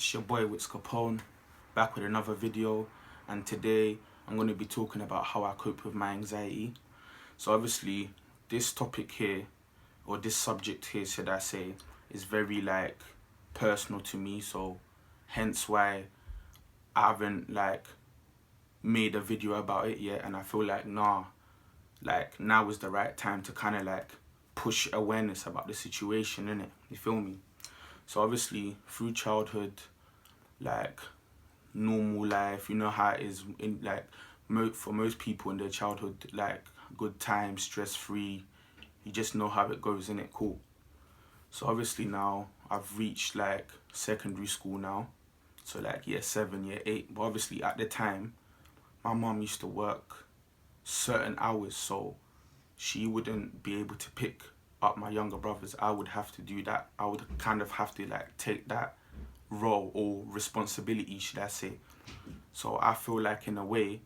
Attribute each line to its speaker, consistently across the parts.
Speaker 1: It's your boy Wits Capone, back with another video, and today I'm going to be talking about how I cope with my anxiety. So obviously this topic here, or this subject here should I say, is very personal to me, so hence why I haven't made a video about it yet, and I feel now is the right time to kind of push awareness about the situation, innit? You feel me? So obviously through childhood, normal life, you know how it is in for most people in their childhood, good time, stress free, you just know how it goes, innit? Cool. So obviously now I've reached secondary school now, so year 7, year 8, but obviously at the time my mum used to work certain hours, so she wouldn't be able to pick up my younger brothers. I would have to do that. I would kind of have to take that role or responsibility, should I say. So I feel in a way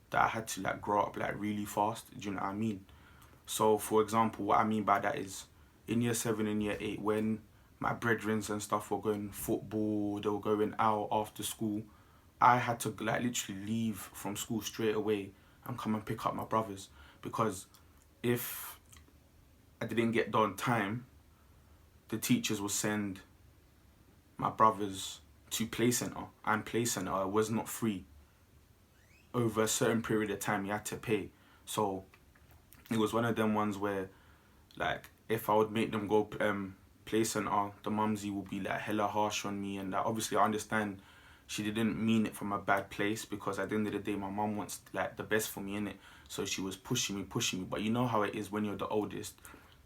Speaker 1: that I had to grow up really fast. Do you know what I mean? So for example, what I mean by that is in year 7 and year 8, when my brethren and stuff were going football, they were going out after school, I had to literally leave from school straight away and come and pick up my brothers, because if I didn't get there on time, the teachers would send my brothers to play center, and play center was not free. Over a certain period of time you had to pay. So it was one of them ones where if I would make them go play center, the mumsy would be hella harsh on me, and obviously I understand she didn't mean it from a bad place, because at the end of the day my mum wants the best for me, innit? So she was pushing me, but you know how it is when you're the oldest,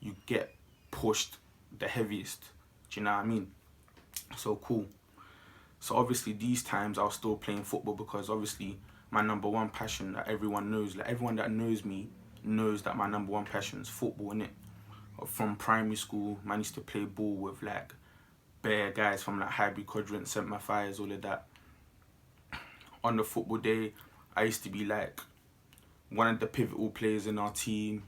Speaker 1: you get pushed the heaviest. Do you know what I mean? So cool. So obviously these times I was still playing football, because obviously my number one passion that everyone knows, everyone that knows me knows that my number one passion is football, innit? From primary school, man used to play ball with bare guys from Highbury Quadrant, St Matthias, all of that. On the football day, I used to be one of the pivotal players in our team.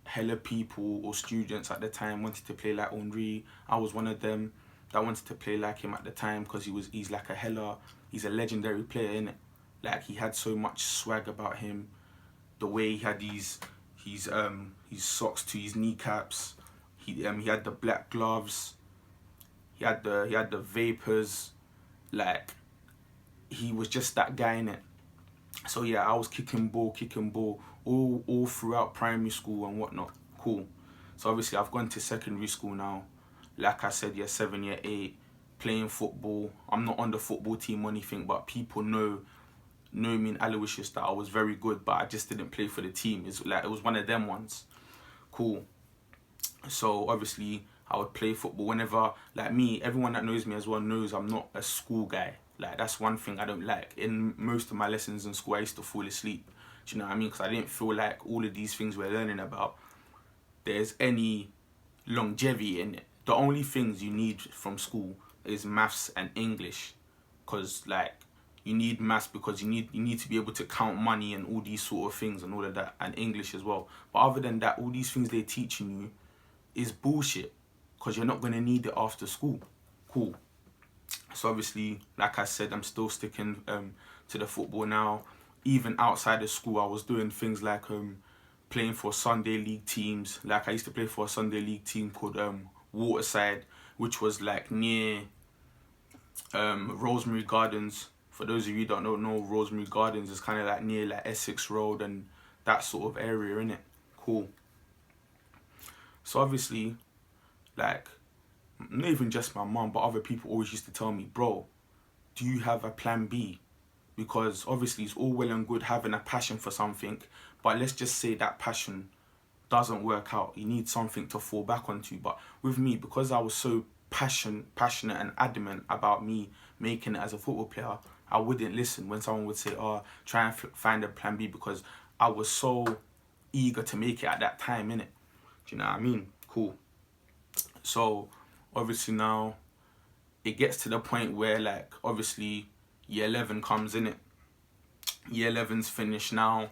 Speaker 1: Hella people or students at the time wanted to play like Henri. I was one of them that wanted to play like him at the time, because he's he's a legendary player, innit? He had so much swag about him. The way he had his socks to his kneecaps. He had the black gloves. He had the vapors. He was just that guy, innit? So yeah, I was kicking ball all throughout primary school and whatnot. Cool. So obviously I've gone to secondary school now. Like I said, year 7, year 8, playing football. I'm not on the football team or anything, but people know me in Aloysius that I was very good, but I just didn't play for the team. It was one of them ones. Cool. So obviously I would play football whenever, everyone that knows me as well knows I'm not a school guy. That's one thing I don't like. In most of my lessons in school, I used to fall asleep. Do you know what I mean? Because I didn't feel all of these things we're learning about, there's any longevity in it. The only things you need from school is maths and English, because you need maths because you need to be able to count money and all these sort of things and all of that, and English as well. But other than that, all these things they're teaching you is bullshit, because you're not going to need it after school. Cool. So obviously, like I said, I'm still sticking to the football now. Even outside of school, I was doing things playing for Sunday league teams. I used to play for a Sunday league team called Waterside, which was near Rosemary Gardens. For those of you that don't know, Rosemary Gardens is kind of near Essex Road and that sort of area, innit? Cool. So obviously, not even just my mum, but other people always used to tell me, bro, do you have a plan B? Because obviously it's all well and good having a passion for something, but let's just say that passion doesn't work out. You need something to fall back onto. But with me, because I was so passionate and adamant about me making it as a football player, I wouldn't listen when someone would say, oh, try and find a plan B, because I was so eager to make it at that time, innit? Do you know what I mean? Cool. So obviously now it gets to the point where obviously year 11 comes, in it. Year 11's finished now.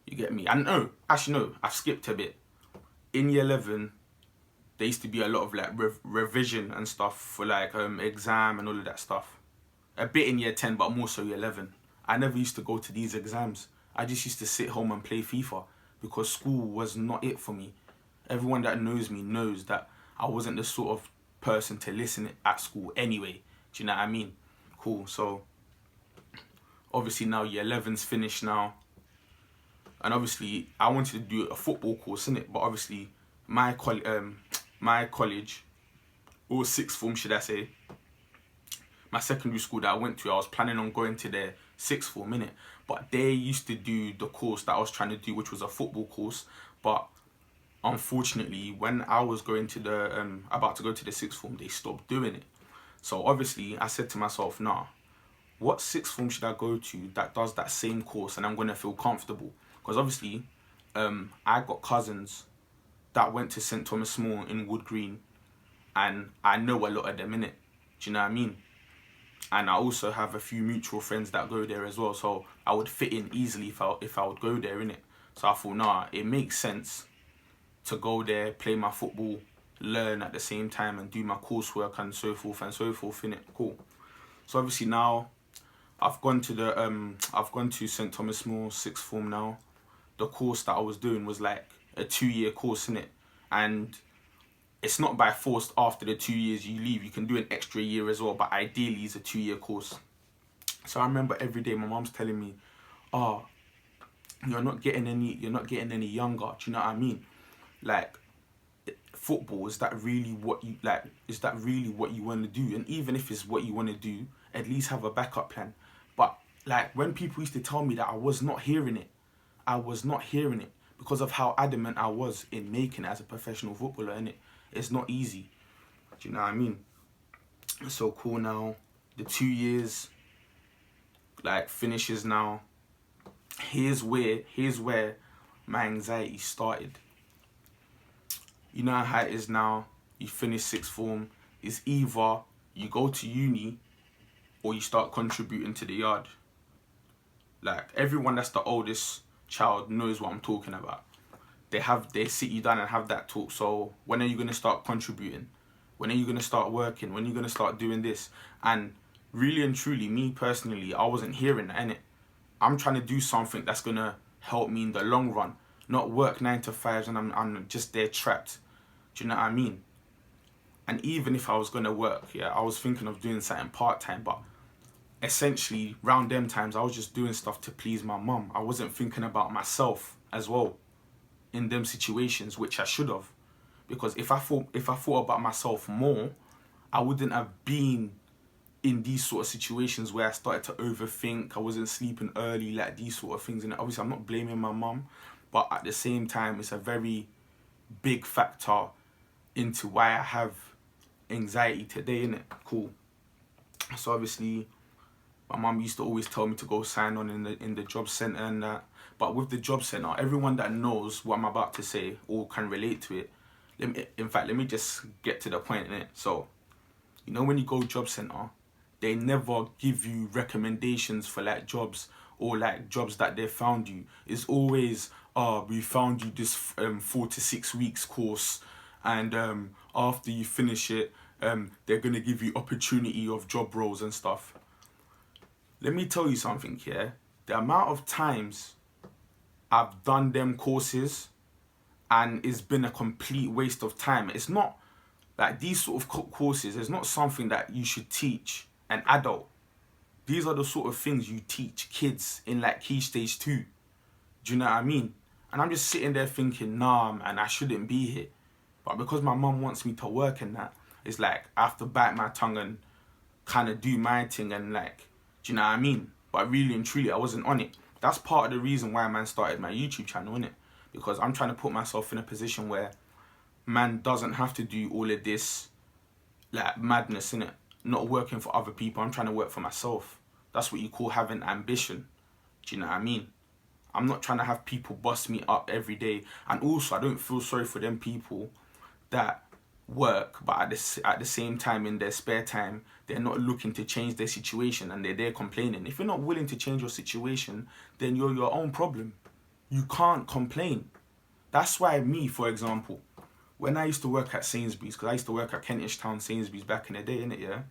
Speaker 1: You get me? And no, actually no, I've skipped a bit. In year 11, there used to be a lot of like revision and stuff for like exam and all of that stuff. A bit in year 10, but more so year 11. I never used to go to these exams. I just used to sit home and play FIFA because school was not it for me. Everyone that knows me knows that I wasn't the sort of person to listen at school anyway. Do you know what I mean? Cool. So obviously now year 11's finished now. And obviously I wanted to do a football course, innit? But obviously my college, or sixth form should I say, my secondary school that I went to, I was planning on going to their sixth form, innit? But they used to do the course that I was trying to do, which was a football course. But unfortunately, when I was going to the about to go to the sixth form, they stopped doing it. So obviously I said to myself, nah, what sixth form should I go to that does that same course and I'm gonna feel comfortable? Because obviously I got cousins that went to St Thomas More in Wood Green, and I know a lot of them, innit? Do you know what I mean? And I also have a few mutual friends that go there as well, so I would fit in easily if I would go there, innit? So I thought, nah, it makes sense to go there, play my football, learn at the same time, and do my coursework and so forth, innit? Cool. So obviously now I've gone to St Thomas More sixth form now. The course that I was doing was like a 2-year course, innit? And it's not by force after the 2 years you leave. You can do an extra year as well, but ideally it's a 2-year course. So I remember every day my mom's telling me, oh, you're not getting any younger. Do you know what I mean? Like, football, is that really what you like? Is that really what you want to do? And even if it's what you want to do, at least have a backup plan. But like when people used to tell me that, I was not hearing it. I was not hearing it because of how adamant I was in making it as a professional footballer, innit? It's not easy. Do you know what I mean? So cool now. The 2 years like finishes now. Here's where my anxiety started. You know how it is now. You finish sixth form. It's either you go to uni or you start contributing to the yard. Like everyone that's the oldest child knows what I'm talking about. They sit you down and have that talk. So when are you gonna start contributing? When are you gonna start working? When are you gonna start doing this? And really and truly, me personally, I wasn't hearing that, innit? I'm trying to do something that's gonna help me in the long run, not work 9 to 5s and I'm just there trapped. Do you know what I mean? And even if I was gonna work, yeah, I was thinking of doing something part-time, but essentially round them times I was just doing stuff to please my mum. I wasn't thinking about myself as well in them situations, which I should have. Because if I thought about myself more, I wouldn't have been in these sort of situations where I started to overthink. I wasn't sleeping early, like these sort of things. And obviously I'm not blaming my mum, but at the same time it's a very big factor into why I have anxiety today, innit? Cool. So obviously my mum used to always tell me to go sign on in the job centre and that. But with the job centre, everyone that knows what I'm about to say or can relate to it, let me just get to the point, innit? So, you know when you go job centre, they never give you recommendations for like jobs or like jobs that they found you. It's always, we found you this 4 to 6 weeks course, and after you finish it, they're gonna give you opportunity of job roles and stuff. Let me tell you something here. The amount of times I've done them courses and it's been a complete waste of time. It's not like these sort of courses, it's not something that you should teach an adult. These are the sort of things you teach kids in like key stage 2. Do you know what I mean? And I'm just sitting there thinking, nah, man, I shouldn't be here. But because my mum wants me to work in that, it's like I have to bite my tongue and kind of do my thing and like, do you know what I mean? But really and truly, I wasn't on it. That's part of the reason why man started my YouTube channel, innit? Because I'm trying to put myself in a position where man doesn't have to do all of this like madness, innit? Not working for other people. I'm trying to work for myself. That's what you call having ambition. Do you know what I mean? I'm not trying to have people bust me up every day. And also, I don't feel sorry for them people that work, but at the same time, in their spare time, they're not looking to change their situation and they're there complaining. If you're not willing to change your situation, then you're your own problem. You can't complain. That's why me, for example, when I used to work at Sainsbury's, because I used to work at Kentish Town Sainsbury's back in the day, innit, yeah?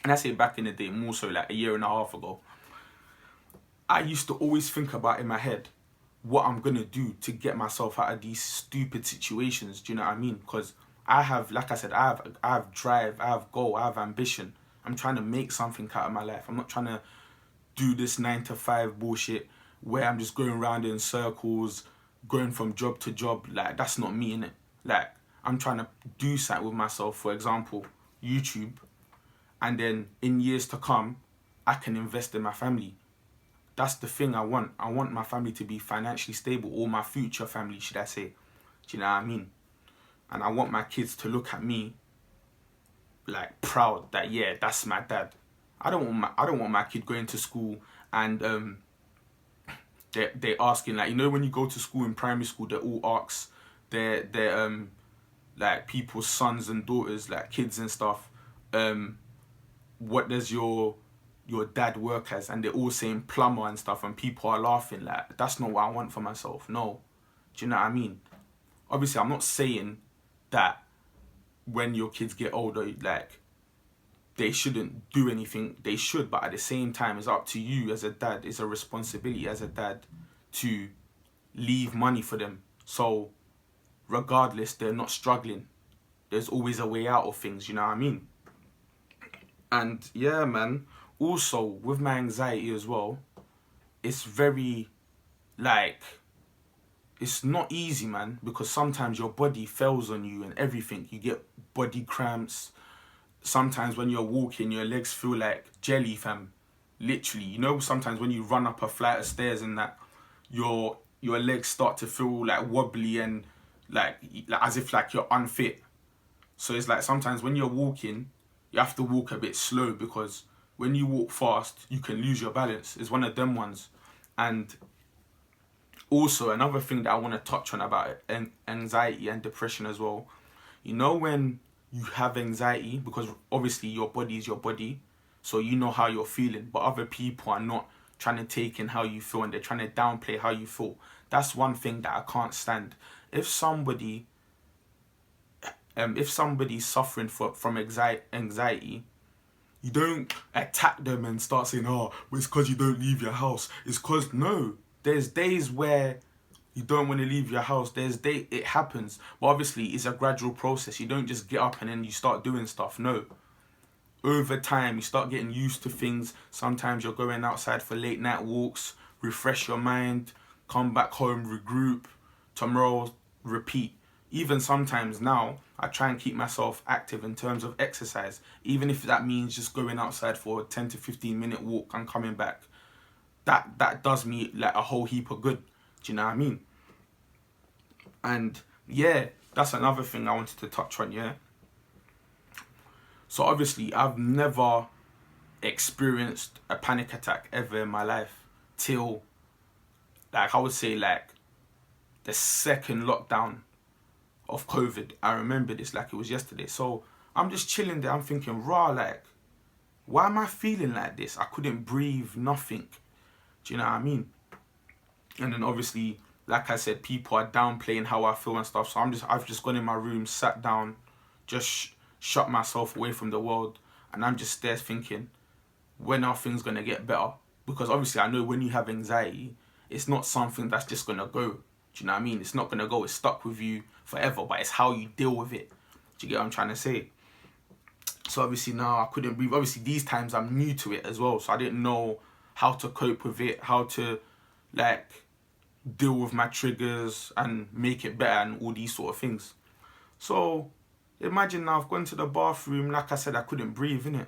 Speaker 1: And I say back in the day, more so like a year and a half ago, I used to always think about in my head what I'm going to do to get myself out of these stupid situations, do you know what I mean? Because I have, like I said, I have drive, I have goal, I have ambition. I'm trying to make something out of my life. I'm not trying to do this 9 to 5 bullshit where I'm just going around in circles, going from job to job. Like, that's not me, innit? Like, I'm trying to do something with myself, for example, YouTube, and then in years to come, I can invest in my family. That's the thing I want. I want my family to be financially stable, or my future family, should I say. Do you know what I mean? And I want my kids to look at me like proud that, yeah, that's my dad. I don't want my kid going to school and they asking, like, you know, when you go to school in primary school, they all ask their like people's sons and daughters, like kids and stuff, what does your dad work as? And they're all saying plumber and stuff, and people are laughing. Like, that's not what I want for myself. No. Do you know what I mean? Obviously, I'm not saying that when your kids get older, like, they shouldn't do anything. They should, but at the same time, it's up to you as a dad. It's a responsibility as a dad to leave money for them. So regardless, they're not struggling. There's always a way out of things, you know what I mean? And yeah, man, also with my anxiety as well, it's very, like, it's not easy, man, because sometimes your body fails on you and everything. You get body cramps. Sometimes when you're walking, your legs feel like jelly, fam. Literally, you know, sometimes when you run up a flight of stairs and that, your legs start to feel like wobbly and like as if like you're unfit. So it's like sometimes when you're walking, you have to walk a bit slow, because when you walk fast, you can lose your balance. It's one of them ones. And also another thing that I want to touch on about anxiety and depression as well. You know, when you have anxiety, because obviously your body is your body, so you know how you're feeling, but other people are not trying to take in how you feel, and they're trying to downplay how you feel. That's one thing that I can't stand. If somebody's suffering from anxiety, you don't attack them and start saying, oh, well, it's because you don't leave your house. It's because, no, there's days where you don't want to leave your house. It happens. But obviously, it's a gradual process. You don't just get up and then you start doing stuff. No. Over time, you start getting used to things. Sometimes you're going outside for late night walks, refresh your mind, come back home, regroup, tomorrow, repeat. Even sometimes now, I try and keep myself active in terms of exercise, even if that means just going outside for a 10 to 15 minute walk and coming back. That does me like a whole heap of good. Do you know what I mean? And yeah, that's another thing I wanted to touch on, yeah? So obviously, I've never experienced a panic attack ever in my life till, like, I would say, like, the second lockdown of COVID. I remember this like it was yesterday. So I'm just chilling there. I'm thinking, raw, like, why am I feeling like this? I couldn't breathe, nothing. Do you know what I mean? And then obviously, like I said, people are downplaying how I feel and stuff. So I've just gone in my room, sat down, just shut myself away from the world, and I'm just there thinking, when are things gonna get better? Because obviously I know when you have anxiety, it's not something that's just gonna go. Do you know what I mean? It's not gonna go. It's stuck with you forever, but it's how you deal with it. Do you get what I'm trying to say? So obviously now I couldn't breathe. Obviously these times I'm new to it as well, so I didn't know how to cope with it, how to like deal with my triggers and make it better and all these sort of things. So imagine now I've gone to the bathroom, like I said, I couldn't breathe, innit?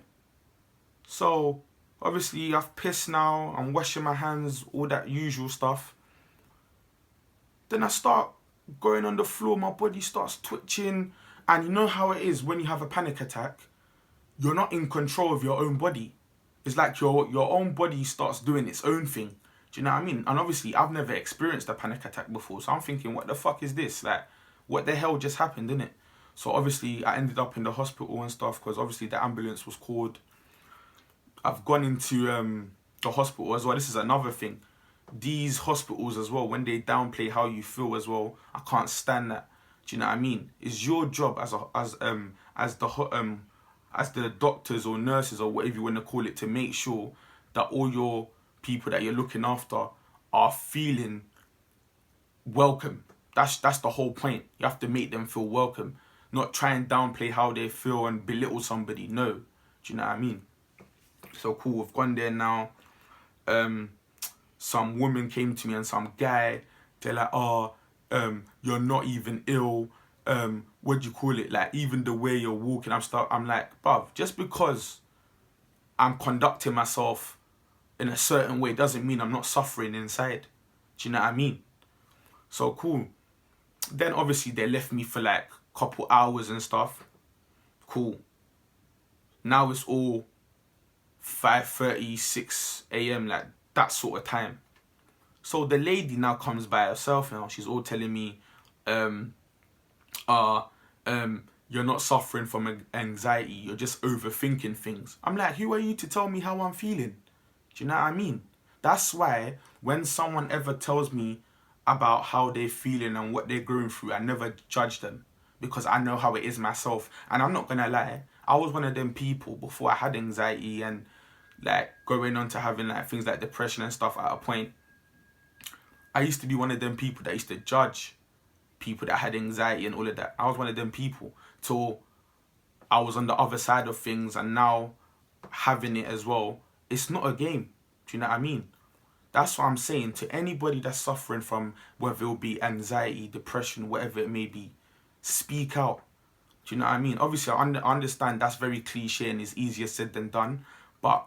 Speaker 1: So obviously I've pissed now, I'm washing my hands, all that usual stuff. Then I start going on the floor, my body starts twitching, and you know how it is when you have a panic attack, you're not in control of your own body. It's like your own body starts doing its own thing. Do you know what I mean? And obviously I've never experienced a panic attack before, so I'm thinking, what the fuck is this? Like, what the hell just happened, innit? So obviously I ended up in the hospital and stuff, because obviously the ambulance was called. I've gone into the hospital as well. This is another thing. These hospitals as well, when they downplay how you feel as well, I can't stand that. Do you know what I mean? It's your job as the doctors or nurses or whatever you want to call it, to make sure that all your people that you're looking after are feeling welcome. That's the whole point. You have to make them feel welcome, not try and downplay how they feel and belittle somebody. No, do you know what I mean? So cool, we've gone there now. Some woman came to me and some guy, they're like, oh, you're not even ill. What do you call it? Like, even the way you're walking, I'm like, bruv, just because I'm conducting myself in a certain way doesn't mean I'm not suffering inside. Do you know what I mean? So cool. Then obviously they left me for like a couple hours and stuff. Cool. Now it's all 5:30, 6 a.m, like that sort of time. So the lady now comes by herself now. She's all telling me, you're not suffering from anxiety. You're just overthinking things. I'm like, who are you to tell me how I'm feeling? Do you know what I mean? That's why when someone ever tells me about how they're feeling and what they're going through, I never judge them, because I know how it is myself. And I'm not gonna lie, I was one of them people before I had anxiety and like going on to having like things like depression and stuff. At a point, I used to be one of them people that used to judge people that had anxiety and all of that. I was one of them people till I was on the other side of things, and now having it as well, it's not a game. Do you know what I mean? That's what I'm saying to anybody that's suffering from, whether it be anxiety, depression, whatever it may be. Speak out. Do you know what I mean? Obviously, I understand that's very cliche and it's easier said than done. But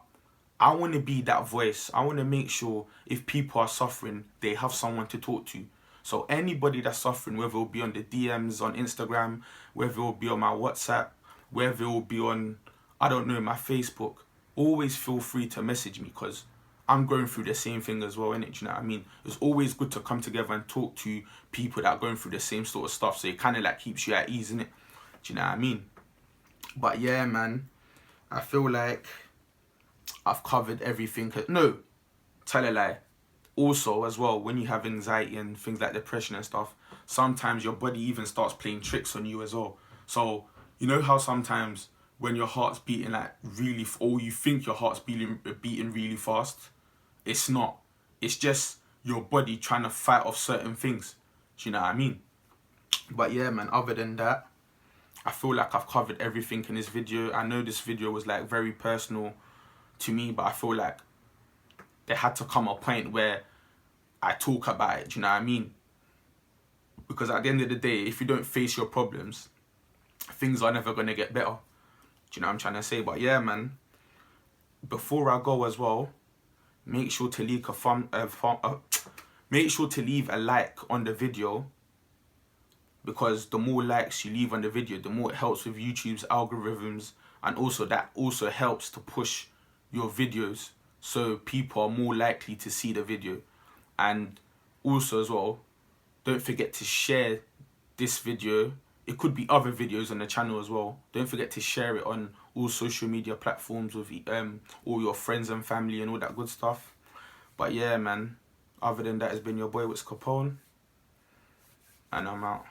Speaker 1: I want to be that voice. I want to make sure if people are suffering, they have someone to talk to. So anybody that's suffering, whether it be on the DMs on Instagram, whether it will be on my WhatsApp, whether it will be on, I don't know, my Facebook, always feel free to message me, because I'm going through the same thing as well, innit? Do you know what I mean? It's always good to come together and talk to people that are going through the same sort of stuff, so it kind of like keeps you at ease, innit? Do you know what I mean? But yeah, man, I feel like I've covered everything. No, tell a lie. Also, as well, when you have anxiety and things like depression and stuff, sometimes your body even starts playing tricks on you as well. So, you know how sometimes when your heart's beating like really, or you think your heart's beating really fast, it's not. It's just your body trying to fight off certain things. Do you know what I mean? But yeah, man, other than that, I feel like I've covered everything in this video. I know this video was like very personal to me, but I feel like there had to come a point where I talk about it. Do you know what I mean? Because at the end of the day, if you don't face your problems, things are never going to get better. Do you know what I'm trying to say? But yeah, man, before I go as well, make sure to leave a like on the video, because the more likes you leave on the video, the more it helps with YouTube's algorithms, and also that also helps to push your videos, so people are more likely to see the video. And also as well, don't forget to share this video. It could be other videos on the channel as well. Don't forget to share it on all social media platforms with all your friends and family and all that good stuff. But yeah, man, other than that, it's been your boy Wits Capone, and I'm out.